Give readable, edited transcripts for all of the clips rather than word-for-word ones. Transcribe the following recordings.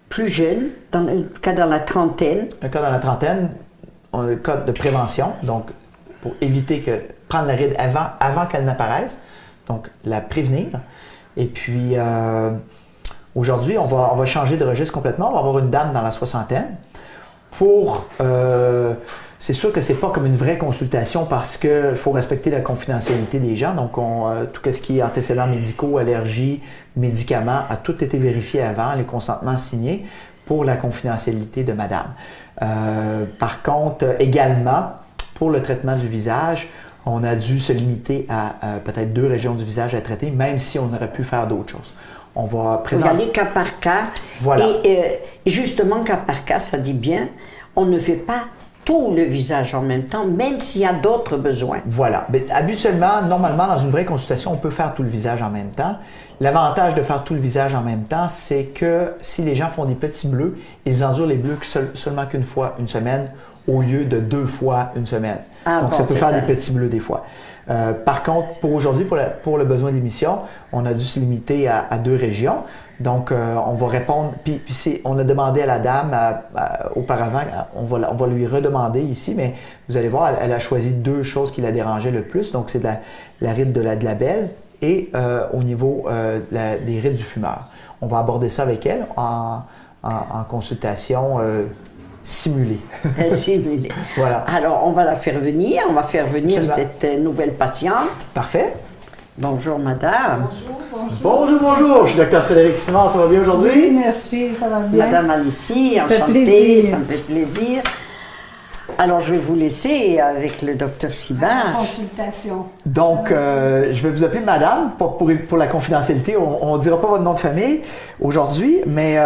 plus jeune, dans le cas dans la trentaine. Un cas dans la trentaine, on a le cas de prévention, donc pour éviter que prendre la ride avant qu'elle n'apparaisse, donc la prévenir. Et puis aujourd'hui, on va changer de registre complètement. On va avoir une dame dans la soixantaine pour... c'est sûr que c'est pas comme une vraie consultation parce qu'il faut respecter la confidentialité des gens. Donc, tout ce qui est antécédents médicaux, allergies, médicaments, a tout été vérifié avant, les consentements signés pour la confidentialité de madame. Par contre, également, pour le traitement du visage, on a dû se limiter à peut-être 2 régions du visage à traiter, même si on aurait pu faire d'autres choses. On va présenter... Vous allez cas par cas. Voilà. Et justement, cas par cas, ça dit bien, on ne fait pas tout le visage en même temps, même s'il y a d'autres besoins. Voilà. Mais habituellement, normalement, dans une vraie consultation, on peut faire tout le visage en même temps. L'avantage de faire tout le visage en même temps, c'est que si les gens font des petits bleus, ils endurent les bleus seulement qu'une fois une semaine au lieu de 2 fois une semaine. Donc, ça peut faire des petits bleus des fois. Par contre, pour aujourd'hui, pour le besoin d'émission, on a dû se limiter à 2 régions. Donc, on va répondre, puis on a demandé à la dame auparavant, on va lui redemander ici, mais vous allez voir, elle a choisi 2 choses qui la dérangeaient le plus. Donc, c'est la ride de la belle et au niveau des rides du fumeur. On va aborder ça avec elle en consultation simulée. Simulée. Voilà. Alors, on va la faire venir, Absolument. cette nouvelle patiente. Parfait. Bonjour, madame. Bonjour. Je suis Dr Frédéric Simard, ça va bien aujourd'hui? Oui, merci, ça va bien. Madame Alicie, Ça fait enchantée, plaisir. ça me fait plaisir. Alors, je vais vous laisser avec le docteur Simard. Consultation. Donc, je vais vous appeler madame pour la confidentialité. On ne dira pas votre nom de famille aujourd'hui, mais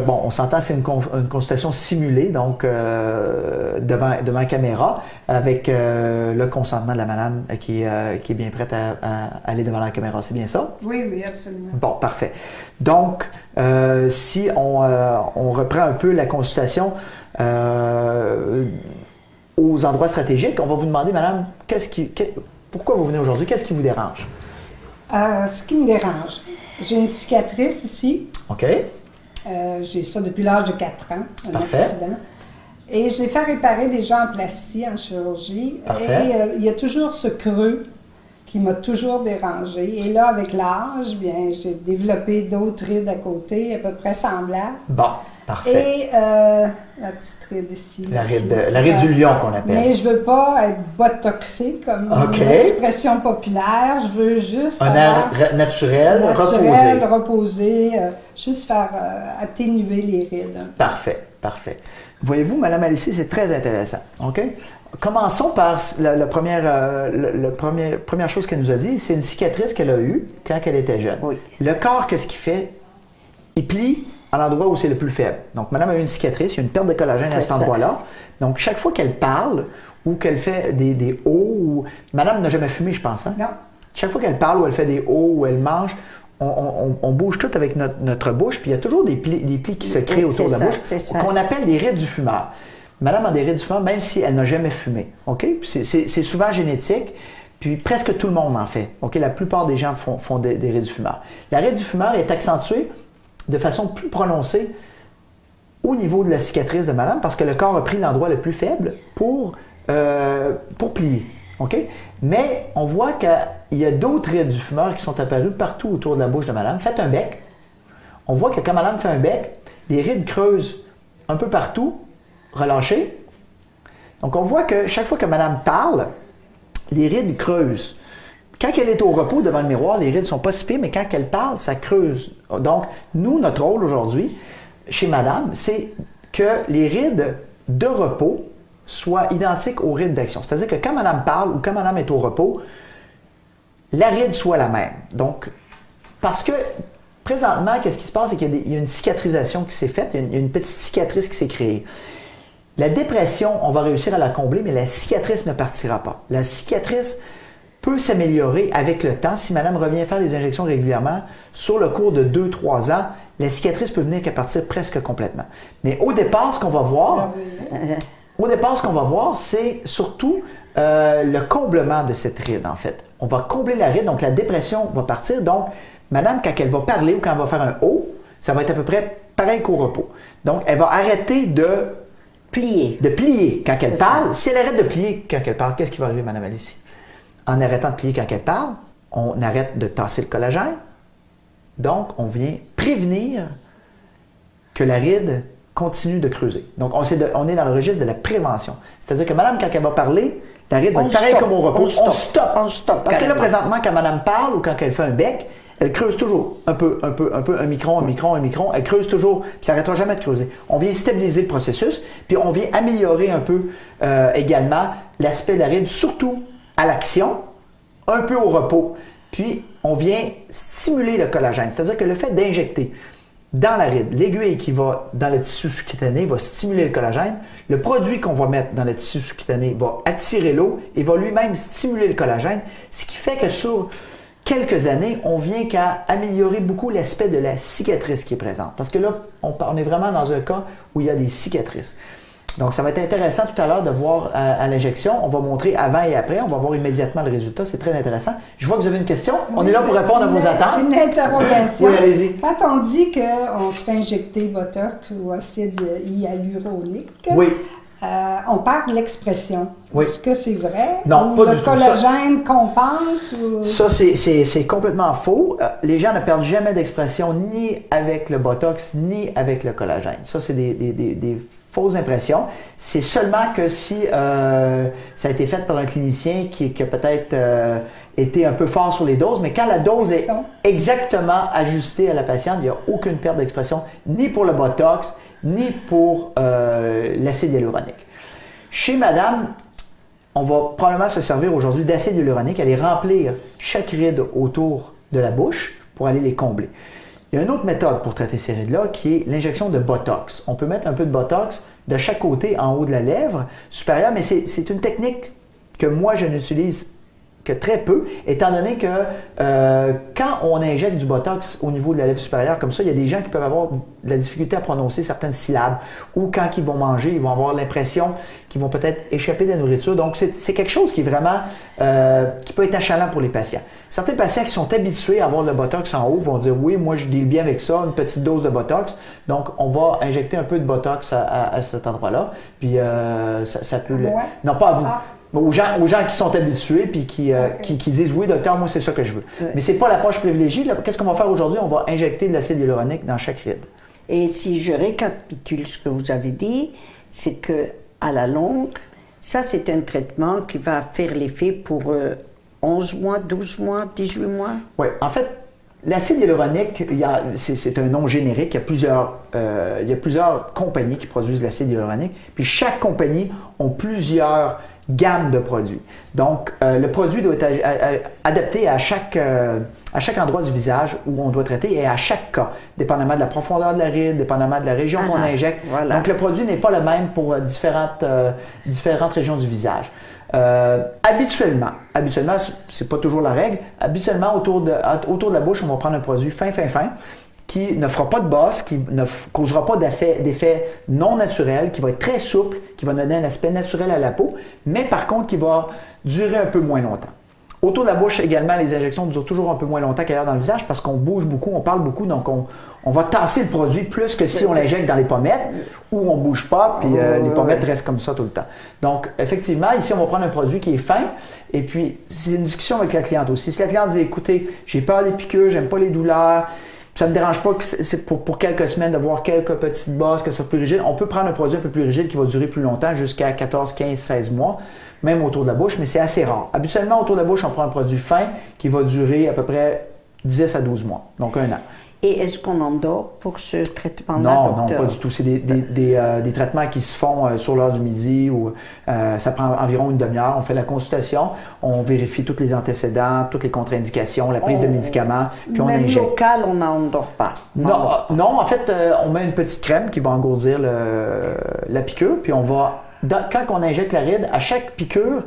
bon, on s'entend, c'est une consultation simulée, donc devant caméra, avec le consentement de la madame qui est bien prête à aller devant la caméra. C'est bien ça? Oui, absolument. Bon, parfait. Donc, si on reprend un peu la consultation aux endroits stratégiques, on va vous demander, madame, pourquoi vous venez aujourd'hui? Qu'est-ce qui vous dérange? Ce qui me dérange, j'ai une cicatrice ici. OK. J'ai ça depuis l'âge de 4 ans, un Parfait. accident. Et je l'ai fait réparer déjà en plastie, en chirurgie. Parfait. Et il y a toujours ce creux qui m'a toujours dérangé. Et là, avec l'âge, bien, j'ai développé d'autres rides à côté, à peu près semblables. Bon, parfait. Et la petite ride ici. La ride du lion qu'on appelle. Mais je veux pas être botoxée comme OK. l'expression populaire. Je veux juste Un air naturel, reposé, juste faire atténuer les rides. Parfait. Voyez-vous, madame Alicie, c'est très intéressant. OK? Commençons par la première chose qu'elle nous a dit, c'est une cicatrice qu'elle a eue quand elle était jeune. Oui. Le corps, qu'est-ce qu'il fait? Il plie à l'endroit où c'est le plus faible. Donc, madame a eu une cicatrice, il y a une perte de collagène à cet endroit-là. Donc, chaque fois qu'elle parle ou qu'elle fait des hauts, madame n'a jamais fumé, je pense, hein? Non. Chaque fois qu'elle parle ou elle fait des hauts ou elle mange, on bouge tout avec notre bouche, puis il y a toujours des plis qui se créent autour de la bouche, qu'on appelle des rides du fumeur. Madame a des rides du fumeur, même si elle n'a jamais fumé. OK? C'est souvent génétique, puis presque tout le monde en fait. OK? La plupart des gens font des rides du fumeur. La ride du fumeur est accentuée de façon plus prononcée au niveau de la cicatrice de madame, parce que le corps a pris l'endroit le plus faible pour plier. OK? Mais on voit qu'il y a d'autres rides du fumeur qui sont apparues partout autour de la bouche de madame. Faites un bec. On voit que quand madame fait un bec, les rides creusent un peu partout, relâchées. Donc on voit que chaque fois que madame parle, les rides creusent. Quand elle est au repos devant le miroir, les rides ne sont pas si pires, mais quand elle parle, ça creuse. Donc, nous, notre rôle aujourd'hui, chez madame, c'est que les rides de repos soient identiques aux rides d'action. C'est-à-dire que quand madame parle ou quand madame est au repos, la ride soit la même. Donc, parce que présentement, qu'est-ce qui se passe? C'est qu'il y a une cicatrisation qui s'est faite, il y a une petite cicatrice qui s'est créée. La dépression, on va réussir à la combler, mais la cicatrice ne partira pas. La cicatrice peut s'améliorer avec le temps. Si madame revient faire les injections régulièrement, sur le cours de 2-3 ans, la cicatrice peut venir qu'à partir presque complètement. Mais au départ, ce qu'on va voir, c'est surtout le comblement de cette ride, en fait. On va combler la ride, donc la dépression va partir. Donc, madame, quand elle va parler ou quand elle va faire un haut, ça va être à peu près pareil qu'au repos. Donc, elle va arrêter de plier quand elle parle. Si elle arrête de plier quand elle parle, qu'est-ce qui va arriver, Mme Alice? En arrêtant de plier quand elle parle, on arrête de tasser le collagène. Donc, on vient prévenir que la ride continue de creuser. Donc, on est dans le registre de la prévention. C'est-à-dire que Madame, quand elle va parler, la ride va être pareil comme au repos. On stoppe. Parce que là, présentement, quand Madame parle ou quand elle fait un bec, elle creuse toujours. Un peu, un micron. Elle creuse toujours, puis ça n'arrêtera jamais de creuser. On vient stabiliser le processus, puis on vient améliorer un peu également l'aspect de la ride, surtout à l'action, un peu au repos. Puis, on vient stimuler le collagène. C'est-à-dire que le fait d'injecter dans la ride, l'aiguille qui va dans le tissu sous-cutané va stimuler le collagène. Le produit qu'on va mettre dans le tissu sous-cutané va attirer l'eau et va lui-même stimuler le collagène, ce qui fait que sur quelques années, on vient qu'à améliorer beaucoup l'aspect de la cicatrice qui est présente. Parce que là, on est vraiment dans un cas où il y a des cicatrices. Donc, ça va être intéressant tout à l'heure de voir à l'injection. On va montrer avant et après. On va voir immédiatement le résultat. C'est très intéressant. Je vois que vous avez une question. On est là pour répondre à vos attentes. Une interrogation. Oui, allez-y. Quand on dit qu'on se fait injecter Botox ou acide hyaluronique, oui. On parle de l'expression. Oui. Est-ce que c'est vrai? Non, ou pas du le tout. collagène qu'on pense? Ou... Ça, c'est complètement faux. Les gens ne perdent jamais d'expression ni avec le Botox, ni avec le collagène. Ça, c'est des fausses impressions. C'est seulement que si ça a été fait par un clinicien qui a peut-être été un peu fort sur les doses, mais quand la dose est exactement ajustée à la patiente, il n'y a aucune perte d'expression, ni pour le Botox, ni pour l'acide hyaluronique. Chez Madame, on va probablement se servir aujourd'hui d'acide hyaluronique, aller remplir chaque ride autour de la bouche pour aller les combler. Il y a une autre méthode pour traiter ces rides-là qui est l'injection de Botox. On peut mettre un peu de Botox de chaque côté en haut de la lèvre supérieure, mais c'est une technique que moi je n'utilise que très peu, étant donné que quand on injecte du Botox au niveau de la lèvre supérieure, comme ça, il y a des gens qui peuvent avoir de la difficulté à prononcer certaines syllabes, ou quand ils vont manger, ils vont avoir l'impression qu'ils vont peut-être échapper de la nourriture. Donc, c'est quelque chose qui est vraiment, qui peut être achalant pour les patients. Certains patients qui sont habitués à avoir le Botox en haut vont dire, oui, moi je deal bien avec ça, une petite dose de Botox, donc on va injecter un peu de Botox à cet endroit-là, puis ça peut... Non, pas à vous. Aux gens qui sont habitués puis qui disent « Oui, docteur, moi, c'est ça que je veux. » Mais ce n'est pas l'approche privilégiée. Qu'est-ce qu'on va faire aujourd'hui? On va injecter de l'acide hyaluronique dans chaque ride. Et si je récapitule ce que vous avez dit, c'est qu'à la longue, ça, c'est un traitement qui va faire l'effet pour 11 mois, 12 mois, 18 mois? Oui, en fait, l'acide hyaluronique, c'est un nom générique. Il y a plusieurs compagnies qui produisent l'acide hyaluronique. Puis chaque compagnie a plusieurs gamme de produits. Donc, le produit doit être adapté à chaque endroit du visage où on doit traiter et à chaque cas, dépendamment de la profondeur de la ride, dépendamment de la région qu'on injecte. Voilà. Donc, le produit n'est pas le même pour différentes régions du visage. Habituellement, c'est pas toujours la règle, habituellement, autour de la bouche, on va prendre un produit fin, qui ne fera pas de bosse, qui ne causera pas d'effet non naturel, qui va être très souple, qui va donner un aspect naturel à la peau, mais par contre qui va durer un peu moins longtemps. Autour de la bouche également, les injections durent toujours un peu moins longtemps qu'ailleurs dans le visage parce qu'on bouge beaucoup, on parle beaucoup, donc on va tasser le produit plus que si on l'injecte dans les pommettes où on ne bouge pas, puis les pommettes restent comme ça tout le temps. Donc, effectivement, ici, on va prendre un produit qui est fin, et puis c'est une discussion avec la cliente aussi. Si la cliente dit, écoutez, j'ai peur des piqûres, j'aime pas les douleurs, ça ne me dérange pas que c'est pour quelques semaines d'avoir quelques petites bosses, que ça soit plus rigide. On peut prendre un produit un peu plus rigide qui va durer plus longtemps, jusqu'à 14, 15, 16 mois, même autour de la bouche, mais c'est assez rare. Habituellement, autour de la bouche, on prend un produit fin qui va durer à peu près 10 à 12 mois, donc 1 an. Et est-ce qu'on endort pour ce traitement-là, docteur? Non, pas du tout. C'est des traitements qui se font sur l'heure du midi ou ça prend environ une demi-heure. On fait la consultation, on vérifie tous les antécédents, toutes les contre-indications, la prise de médicaments, puis on injecte. Même local, on n'endort pas? Non, en fait, on met une petite crème qui va engourdir la piqûre, puis on va... Quand on injecte la ride, à chaque piqûre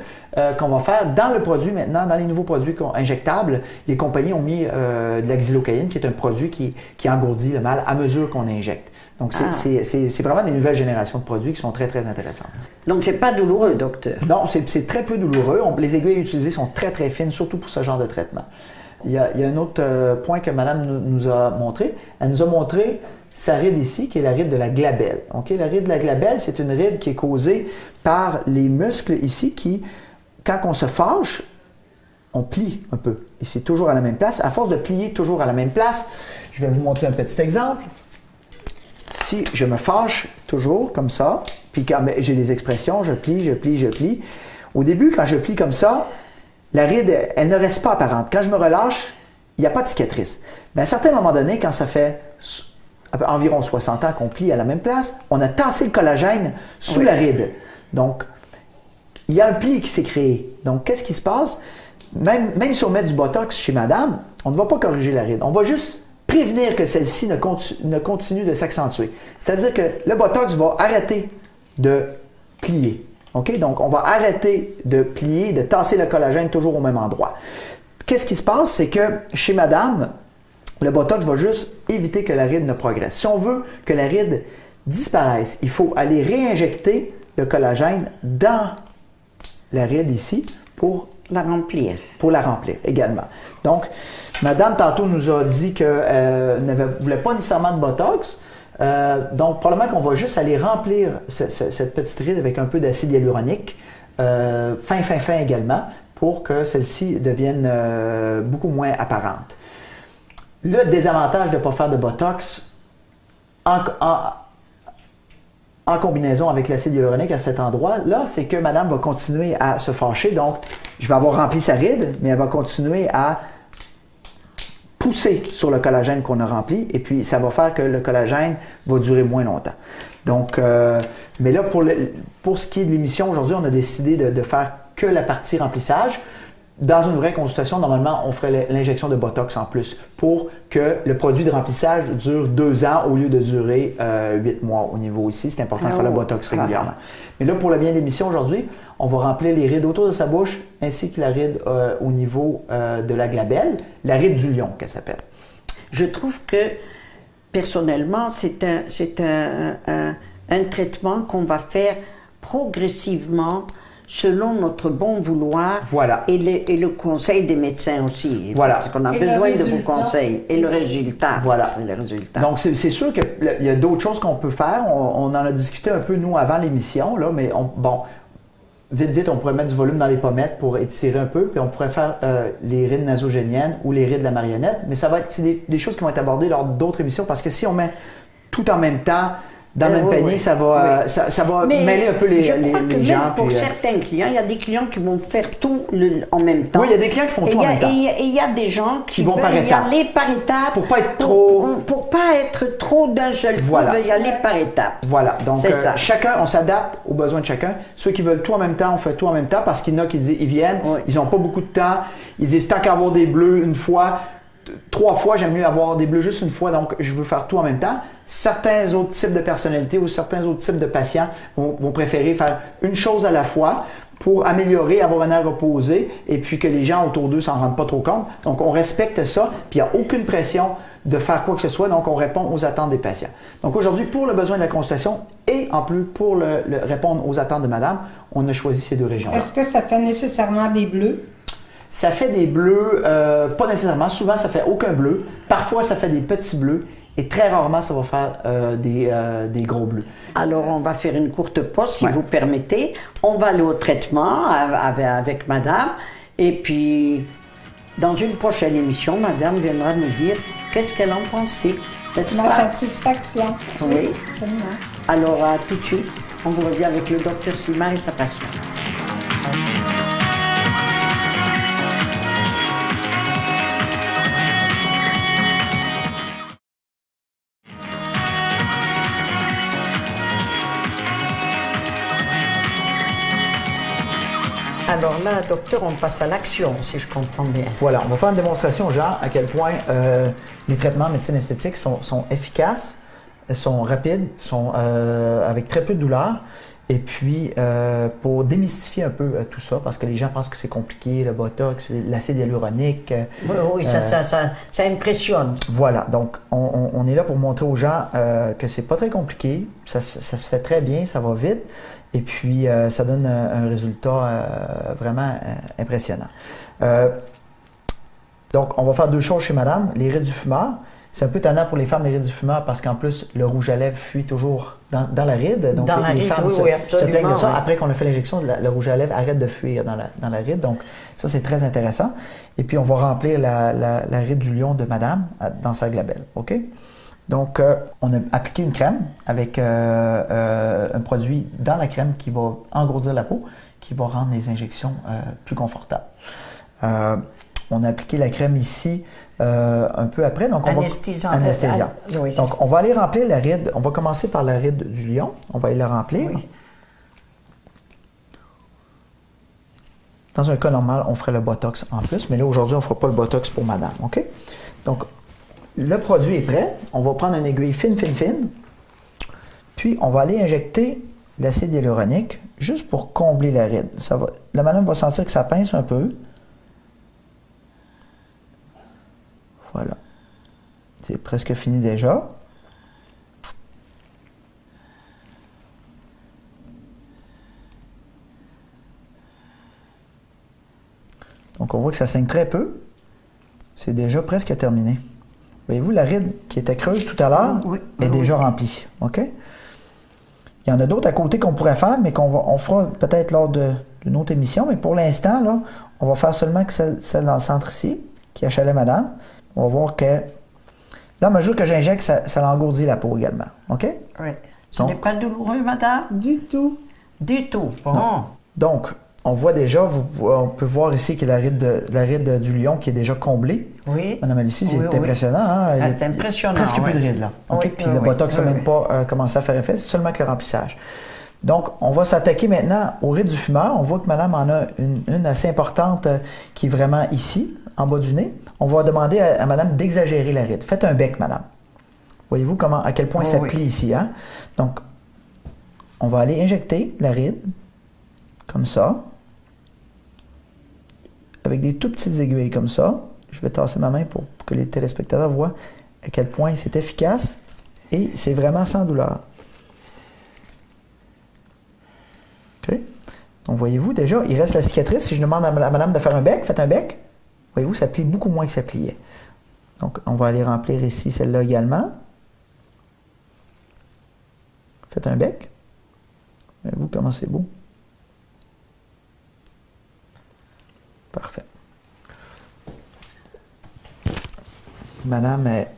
qu'on va faire, dans le produit maintenant, dans les nouveaux produits injectables, les compagnies ont mis de la xylocaïne, qui est un produit qui engourdit le mal à mesure qu'on injecte. Donc, c'est vraiment des nouvelles générations de produits qui sont très, très intéressantes. Donc, c'est pas douloureux, docteur? Non, c'est très peu douloureux. Les aiguilles utilisées sont très, très fines, surtout pour ce genre de traitement. il y a un autre point que Madame nous a montré. Elle nous a montré sa ride ici, qui est la ride de la glabelle. Okay? La ride de la glabelle, c'est une ride qui est causée par les muscles ici qui, quand on se fâche, on plie un peu. Et c'est toujours à la même place. À force de plier toujours à la même place, je vais vous montrer un petit exemple. Si je me fâche toujours comme ça, puis quand j'ai des expressions, je plie, je plie, je plie. Au début, quand je plie comme ça, la ride, elle ne reste pas apparente. Quand je me relâche, il n'y a pas de cicatrice. Mais à un certain moment donné, quand ça fait environ 60 ans qu'on plie à la même place, on a tassé le collagène sous la ride. Donc, il y a un pli qui s'est créé. Donc, qu'est-ce qui se passe? Même si on met du Botox chez Madame, on ne va pas corriger la ride. On va juste prévenir que celle-ci ne continue de s'accentuer. C'est-à-dire que le Botox va arrêter de plier. Okay? Donc, on va arrêter de plier, de tasser le collagène toujours au même endroit. Qu'est-ce qui se passe? C'est que chez Madame, le Botox va juste éviter que la ride ne progresse. Si on veut que la ride disparaisse, il faut aller réinjecter le collagène dans la ride ici pour la remplir. Pour la remplir également. Donc, Madame, tantôt, nous a dit qu'elle ne voulait pas nécessairement de Botox. Donc, probablement qu'on va juste aller remplir cette petite ride avec un peu d'acide hyaluronique, fin également, pour que celle-ci devienne beaucoup moins apparente. Le désavantage de ne pas faire de Botox en combinaison avec l'acide hyaluronique à cet endroit-là, c'est que Madame va continuer à se fâcher. Donc, je vais avoir rempli sa ride, mais elle va continuer à pousser sur le collagène qu'on a rempli, et puis ça va faire que le collagène va durer moins longtemps. Donc, mais là, pour ce qui est de l'émission, aujourd'hui, on a décidé de faire que la partie remplissage. Dans une vraie consultation, normalement, on ferait l'injection de Botox en plus pour que le produit de remplissage dure 2 ans au lieu de durer 8 mois au niveau ici. C'est important de faire le Botox régulièrement. Mais là, pour le bien de l'émission aujourd'hui, on va remplir les rides autour de sa bouche ainsi que la ride au niveau de la glabelle, la ride du lion qu'elle s'appelle. Je trouve que, personnellement, c'est un traitement qu'on va faire progressivement selon notre bon vouloir et le conseil des médecins aussi. Voilà. Parce qu'on a besoin de vos conseils et le résultat. Voilà. Le résultat. Donc, c'est sûr qu'il y a d'autres choses qu'on peut faire. On en a discuté un peu, nous, avant l'émission, là, mais vite, on pourrait mettre du volume dans les pommettes pour étirer un peu, puis on pourrait faire les rides nasogéniennes ou les rides de la marionnette, mais ça va être des choses qui vont être abordées lors d'autres émissions, parce que si on met tout en même temps, dans le même panier, ça va mêler un peu les gens. Pour certains clients, il y a des clients qui vont faire tout en même temps. Oui, il y a des clients qui font tout en même temps. Et il y a des gens qui vont veulent y aller par étapes. Pour pas être trop... Pour pas être trop d'un seul coup, ils veulent y aller par étapes. Voilà, donc chacun, on s'adapte aux besoins de chacun. Ceux qui veulent tout en même temps, on fait tout en même temps, parce qu'il y en a qui disent, ils viennent, ils n'ont pas beaucoup de temps, ils disent, tant qu'à avoir des bleus une fois, 3 fois, j'aime mieux avoir des bleus juste une fois, donc je veux faire tout en même temps. Certains autres types de personnalités ou certains autres types de patients vont préférer faire une chose à la fois pour améliorer, avoir un air reposé, et puis que les gens autour d'eux s'en rendent pas trop compte. Donc, on respecte ça, puis il n'y a aucune pression de faire quoi que ce soit, donc on répond aux attentes des patients. Donc aujourd'hui, pour le besoin de la consultation et en plus pour répondre aux attentes de Madame, on a choisi ces 2 régions-là. Est-ce que ça fait nécessairement des bleus? Ça fait des bleus, pas nécessairement. Souvent, ça fait aucun bleu. Parfois, ça fait des petits bleus. Et très rarement, ça va faire des gros bleus. Alors, on va faire une courte pause, si vous permettez. On va aller au traitement avec Madame. Et puis, dans une prochaine émission, Madame viendra nous dire qu'est-ce qu'elle en pensait. Ma satisfaction. Oui. Absolument. Alors, à tout de suite. On vous revient avec le Dr Simard et sa patiente. Alors là, docteur, on passe à l'action, si je comprends bien. Voilà, on va faire une démonstration aux gens à quel point les traitements en médecine esthétique sont efficaces, sont rapides, sont avec très peu de douleur. Et puis, pour démystifier un peu tout ça, parce que les gens pensent que c'est compliqué, le Botox, l'acide hyaluronique. Oui, ça impressionne. Voilà, donc on est là pour montrer aux gens que c'est pas très compliqué, ça se fait très bien, ça va vite. Et puis, ça donne un résultat vraiment impressionnant. Donc, on va faire 2 choses chez madame. Les rides du fumeur. C'est un peu tannant pour les femmes, les rides du fumeur, parce qu'en plus, le rouge à lèvres fuit toujours dans la ride. Donc, dans les femmes se plaignent de ça. Oui. Après qu'on a fait l'injection, le rouge à lèvres arrête de fuir dans la ride. Donc, ça, c'est très intéressant. Et puis, on va remplir la ride du lion de madame dans sa glabelle. OK? Donc, on a appliqué une crème avec un produit dans la crème qui va engourdir la peau, qui va rendre les injections plus confortables. On a appliqué la crème ici un peu après. Donc anesthésiant. Oui. Donc, on va aller remplir la ride. On va commencer par la ride du lion. On va aller la remplir. Oui. Dans un cas normal, on ferait le Botox en plus. Mais là, aujourd'hui, on ne fera pas le Botox pour madame. OK? Donc, le produit est prêt. On va prendre une aiguille fine. Puis, on va aller injecter l'acide hyaluronique juste pour combler la ride. La madame va sentir que ça pince un peu. Voilà. C'est presque fini déjà. Donc, on voit que ça saigne très peu. C'est déjà presque terminé. Voyez-vous, la ride qui était creuse tout à l'heure est déjà remplie. OK? Il y en a d'autres à côté qu'on pourrait faire, mais on fera peut-être lors d'une autre émission. Mais pour l'instant, là, on va faire seulement que celle dans le centre ici, qui est chalet madame. On va voir que, là, à mesure que j'injecte, ça l'engourdit la peau également. OK? Oui. Ce n'est pas douloureux, madame? Du tout. Du tout. Bon. Non. Donc, on voit déjà, on peut voir ici que la ride du lion qui est déjà comblée. Oui. Madame Alicie, c'est impressionnant. Hein? C'est impressionnant. Presque plus de rides, là. Okay? Puis le Botox n'a même pas commencé à faire effet, c'est seulement que le remplissage. Donc, on va s'attaquer maintenant aux rides du fumeur. On voit que madame en a une assez importante qui est vraiment ici, en bas du nez. On va demander à madame d'exagérer la ride. Faites un bec, madame. Voyez-vous à quel point ça plie ici. Hein? Donc, on va aller injecter la ride, comme ça, avec des tout petites aiguilles comme ça. Je vais tasser ma main pour que les téléspectateurs voient à quel point c'est efficace et c'est vraiment sans douleur. OK? Donc, voyez-vous, déjà, il reste la cicatrice. Si je demande à madame de faire un bec, faites un bec. Voyez-vous, ça plie beaucoup moins que ça pliait. Donc, on va aller remplir ici celle-là également. Faites un bec. Voyez-vous comment c'est beau? Parfait. Madame est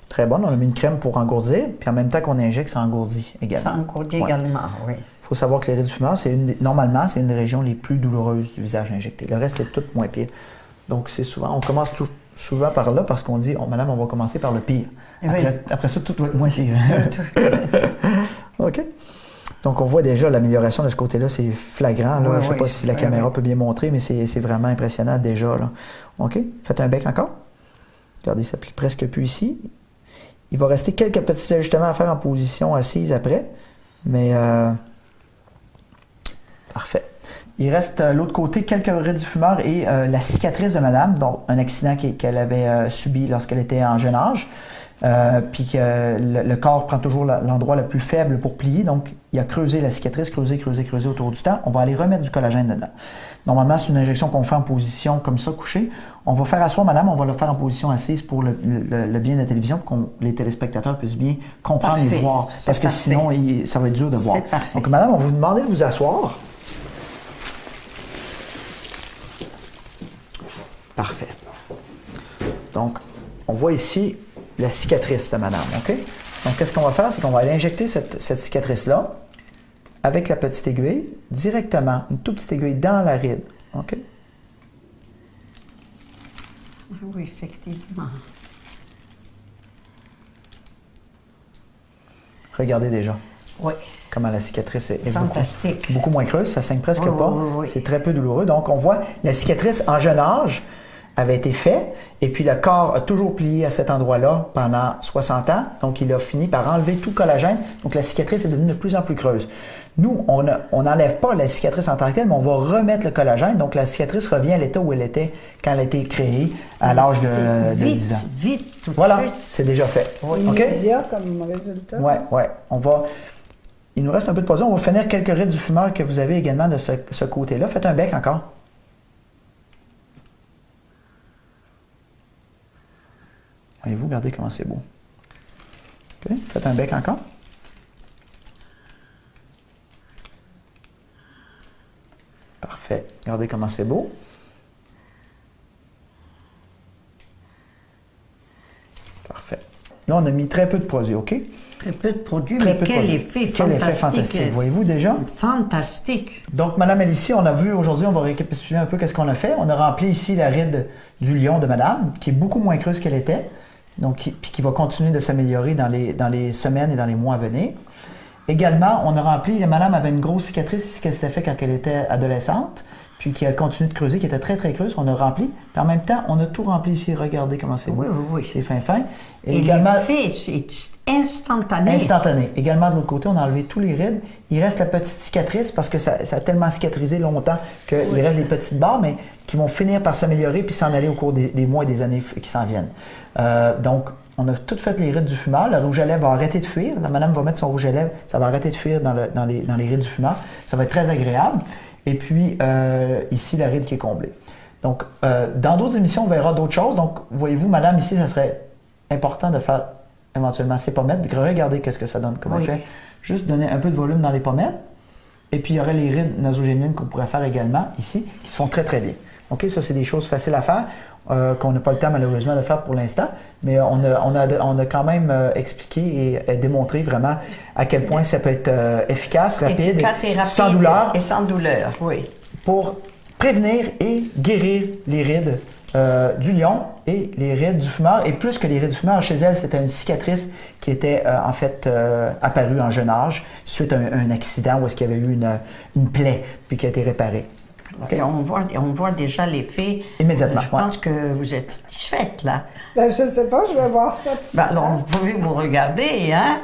très bonne. On a mis une crème pour engourdir, puis en même temps qu'on injecte, ça engourdit également. Ça engourdit également, oui. Il faut savoir que les rides du fumeur, normalement, c'est une des régions les plus douloureuses du visage injecté. Le reste est tout moins pire. Donc, c'est souvent, on commence souvent par là parce qu'on dit, madame, on va commencer par le pire. Après ça, tout va être moins pire. OK? Donc, on voit déjà l'amélioration de ce côté-là, c'est flagrant. Là. Je ne sais pas si la caméra peut bien montrer, mais c'est vraiment impressionnant déjà. Là. OK? Faites un bec encore. Regardez, ça plie presque plus ici. Il va rester quelques petits ajustements à faire en position assise après, mais parfait. Il reste l'autre côté, quelques rides du fumeur et la cicatrice de madame, donc un accident qu'elle avait subi lorsqu'elle était en jeune âge. Puis que le corps prend toujours l'endroit le plus faible pour plier. Donc, il a creusé la cicatrice, creusé autour du temps. On va aller remettre du collagène dedans. Normalement, c'est une injection qu'on fait en position comme ça, couchée. On va faire asseoir madame, on va le faire en position assise pour le bien de la télévision, pour que les téléspectateurs puissent bien comprendre et voir. Parce que sinon, ça va être dur de voir. Donc, madame, on va vous demander de vous asseoir. Parfait. Donc, on voit ici la cicatrice de madame, OK? Donc, qu'est-ce qu'on va faire? C'est qu'on va aller injecter cette cicatrice-là avec la petite aiguille, directement, une toute petite aiguille dans la ride, OK? Oui, effectivement. Regardez déjà. Oui. Comment la cicatrice est fantastique. Beaucoup moins creuse, ça saigne presque pas. Oui. C'est très peu douloureux. Donc, on voit la cicatrice en jeune âge avait été fait, et puis le corps a toujours plié à cet endroit-là pendant 60 ans, donc il a fini par enlever tout le collagène, donc la cicatrice est devenue de plus en plus creuse. Nous, on n'enlève pas la cicatrice en tant que telle, mais on va remettre le collagène, donc la cicatrice revient à l'état où elle était quand elle a été créée à l'âge de 10 ans. Vite, tout voilà, de suite. c'est déjà fait. Oui, immédiat comme résultat. Oui. Il nous reste un peu de pause. On va finir quelques rides du fumeur que vous avez également de ce côté-là. Faites un bec encore. Voyez-vous, regardez comment c'est beau. OK, faites un bec encore. Parfait. Regardez comment c'est beau. Parfait. Là, on a mis très peu de produits, OK? Très peu de produits, mais quel effet fantastique. Quel effet fantastique, voyez-vous déjà? Fantastique. Donc, Madame Alicia, on a vu aujourd'hui, on va récapituler un peu qu'est-ce qu'on a fait. On a rempli ici la ride du lion de Madame, qui est beaucoup moins creuse qu'elle était, donc puis qui va continuer de s'améliorer dans les semaines et dans les mois à venir. Également, on a rempli, Madame avait une grosse cicatrice ici qu'elle s'était fait quand elle était adolescente, puis qui a continué de creuser, qui était très, très creuse. On a rempli. Puis en même temps, on a tout rempli ici. Regardez comment c'est. Oui, oui, oui. C'est fin, fin. Et également, l'effet, c'est instantané. Instantané. Également, de l'autre côté, on a enlevé tous les rides. Il reste la petite cicatrice parce que ça a tellement cicatrisé longtemps qu'il reste les petites barres, mais qui vont finir par s'améliorer puis s'en aller au cours des mois et des années qui s'en viennent. Donc, on a tout fait les rides du fumeur. Le rouge à lèvres va arrêter de fuir. La madame va mettre son rouge à lèvres. Ça va arrêter de fuir dans les rides du fumeur. Ça va être très agréable. Et puis, ici, la ride qui est comblée. Donc, dans d'autres émissions, on verra d'autres choses. Donc, voyez-vous, madame, ici, ça serait important de faire éventuellement ces pommettes. Regardez qu'est-ce que ça donne comme effet. Juste donner un peu de volume dans les pommettes. Et puis, il y aurait les rides nasogéniennes qu'on pourrait faire également ici, qui se font très, très bien. OK, ça, c'est des choses faciles à faire, qu'on n'a pas le temps, malheureusement, de faire pour l'instant. Mais on a quand même expliqué et démontré vraiment à quel point ça peut être efficace, rapide, sans douleur. Et sans douleur, oui. Pour prévenir et guérir les rides du lion et les rides du fumeur. Et plus que les rides du fumeur, chez elle, c'était une cicatrice qui était en fait apparue en jeune âge suite à un accident où est-ce qu'il y avait eu une plaie puis qui a été réparée. Okay. On voit déjà l'effet. Immédiatement. Je pense que vous êtes satisfaite, là. Ben, je ne sais pas, je vais voir ça. Ben, alors, vous pouvez vous regarder, hein?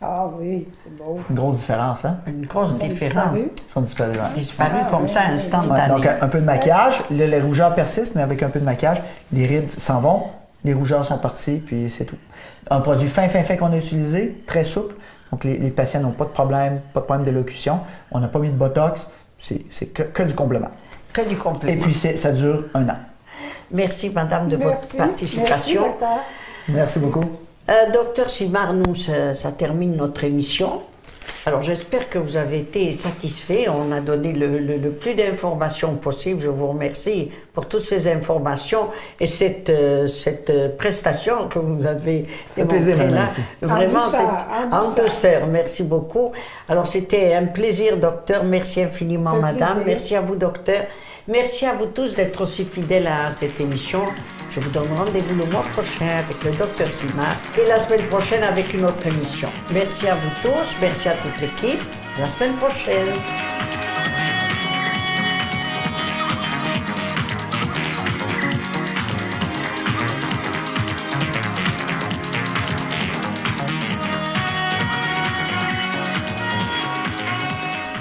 Ah oui, c'est beau. Une grosse différence, hein? Une grosse différence. Ils sont disparus, ouais. Disparus comme ça, instantanément. Ouais, donc, un peu de maquillage. Les rougeurs persistent, mais avec un peu de maquillage, les rides s'en vont, les rougeurs sont partis, puis c'est tout. Un produit fin qu'on a utilisé, très souple. Donc, les patients n'ont pas de problème d'élocution. On n'a pas mis de botox. C'est que du complément. Que du complément. Et puis, ça dure 1 an. Merci, madame, de votre participation. Merci, docteur. Merci beaucoup. Docteur Simard, ça termine notre émission. Alors, j'espère que vous avez été satisfait. On a donné le plus d'informations possible. Je vous remercie pour toutes ces informations et cette prestation que vous avez démontrée là. Vraiment, en douceur. Merci beaucoup. Alors, c'était un plaisir, docteur. Merci infiniment, madame. Merci à vous, docteur. Merci à vous tous d'être aussi fidèles à cette émission. Je vous donne rendez-vous le mois prochain avec le docteur Simard et la semaine prochaine avec une autre émission. Merci à vous tous, merci à toute l'équipe. À la semaine prochaine.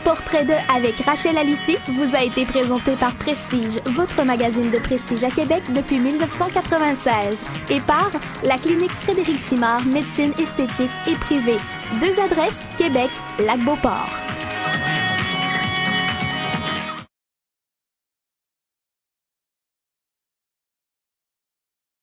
Portrait de avec Rachel Alisy vous a été présenté par Prestige, votre magazine de prestige à Québec depuis 1996, et par la clinique Frédéric Simard, médecine esthétique et privée. 2 adresses, Québec, Lac-Beauport.